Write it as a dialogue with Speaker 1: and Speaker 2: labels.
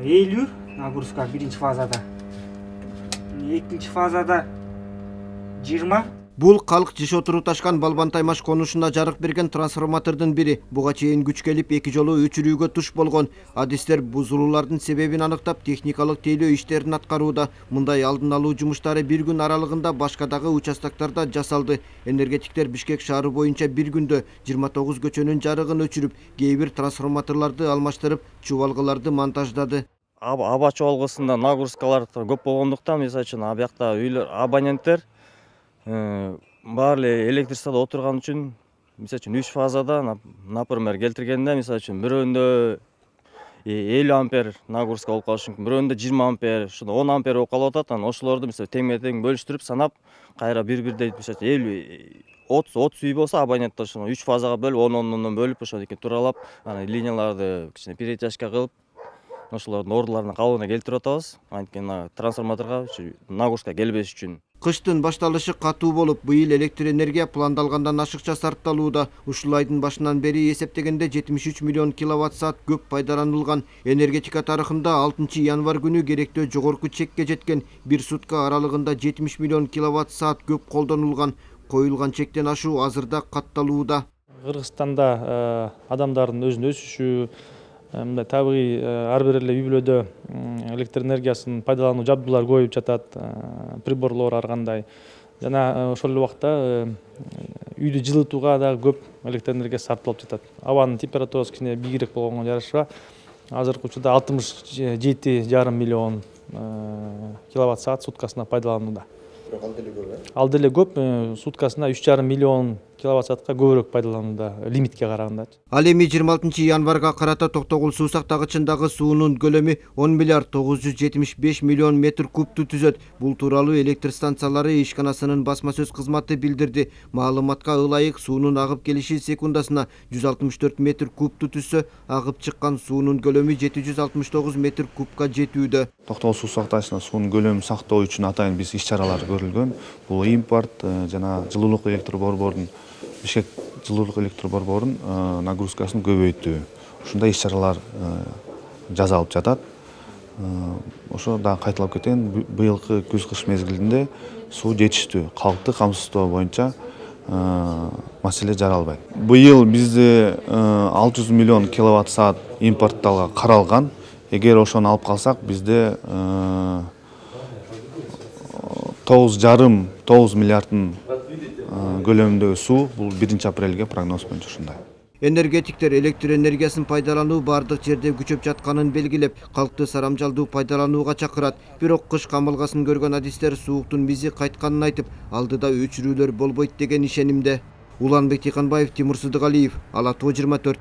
Speaker 1: 50 нагрузка биринчи фазада. Экинчи фазада 20.
Speaker 2: Бул калк жиш отуруп ташкан Балбан Таймаш конушуна жарык берген трансформатордун бири. Буга чейин күч келип эки жолу өчүрүүгө туш болгон. Адистер бузулуулардын себебин аныктап, техникалык тейлөө иштерин аткарууда. Мындай алдын алуу жумуштары бир күн аралыгында башкадагы участоктарда жасалды. Энергетиктер Бишкек шаары боюнча бир күндө 29 көчөнүн жарыгын өчүрүп, кээ бир трансформаторлорду алмаштырып, чубалгыларды монтаждады.
Speaker 3: Аба чубалгысында нагрузкалар көп болгондуктан, мисалы үчүн абиякта үйлөр абоненттер баары эле электричестводо отурган үчүн, мисалы үчүн 3 фазада, например, келтиргенде, мисалы үчүн бирөөндө 50 ампер нагрузка болуп калышы мүмкүн, бирөөндө 20 ампер, 10 ампер болуп калып атат. Анан ошолорду мисалы теңме-тең бөлүштүрүп санап, кайра бир-бирдей мисалы 30 үй болсо абонентте ошону 3 фазага бөлүп, 10 бөлүп, ошондуки туралап, анан линияларды кичине перетяжка кылып, ошолордун ордуларына калыбына келтирип атабыз. Анткени трансформаторго нагрузка келбеш үчүн.
Speaker 2: Кыштын башталышы катуу болуп, быйыл электр энергия пландалгандан ашыкча сарпталууда. Ушул айдын башынан бери эсептегенде 73 миллион киловатт саат көп пайдаланылган. Энергетика тарыхында 6 январь күнү керектөө жогорку чекке жеткен, бир сутка аралыгында 70 миллион киловатт саат көп колдонулган. Коюлган чектен ашуу азырда катталууда.
Speaker 4: Кыргызстанда адамдардын өзүн өсүшү, мындай табигый ар бир эле үй бүлөдө электр энергиясын пайдалануу жабдуулар көбөйүп жатат, приборлор ар кандай. Жана ошол эле убакта үйдү жылытууга да көп электр энергиясы сарпталып жатат. Абанын температурасы кичине бийигирээк болгонго жараша азыркы учурда 67,5 миллион киловатт саат суткасына пайдаланууда. Ал деле көп, суткасына 3,5 миллион киловатт саатка көбүрөөк пайдаланууда лимитке караганда.
Speaker 2: Ал эми 26 январга карата Токтогул суу сактагычындагы суунун көлөмү 10 миллиард 975 миллион метр кубту түзөт. Бул тууралуу электр станциялары ишканасынын басма сөз кызматы билдирди. Маалыматка ылайык суунун агып келиши секундасына 164 метр кубту түзсө, агып чыккан суунун көлөмү 769 метр кубка жетүүдө.
Speaker 5: Токтогул суу сактагычына суунун көлөмүн сактоо үчүн атайын биз иш-чаралар көрүлгөн. Бул импорт жана жылуулук электр борборунун Бишкек жылуулук электр борборунун нагрузкасын көбөйтүү. Ушундай иш-чаралар жасалып жатат. Ошо да кайталап кетейин, быйылкы күз-кыш мезгилинде суу жетиштүү, калкты камсыздоо боюнча маселе жаралбайт. Быйыл бизде 600 миллион киловатт саат импортталга каралган. Эгер ошону алып калсак, бизде 9,5 миллиарддын көлөмүндөгү суу бул 1 апрелге прогноз боюнча ушундай.
Speaker 2: Энергетиктер электр энергиясын пайдалануу бардык жерде күчөп жатканын белгилеп, калкты сарамжалдуу пайдаланууга чакырат. Бирок кыш камылгасын көргөн адистер сууктун бизи кайтканын айтып, алдыда өчүрүүлөр болбойт деген ишенимде. Уланбек Тыйканбаев, Тимур Сыдыгалиев, Ала Тоо 24.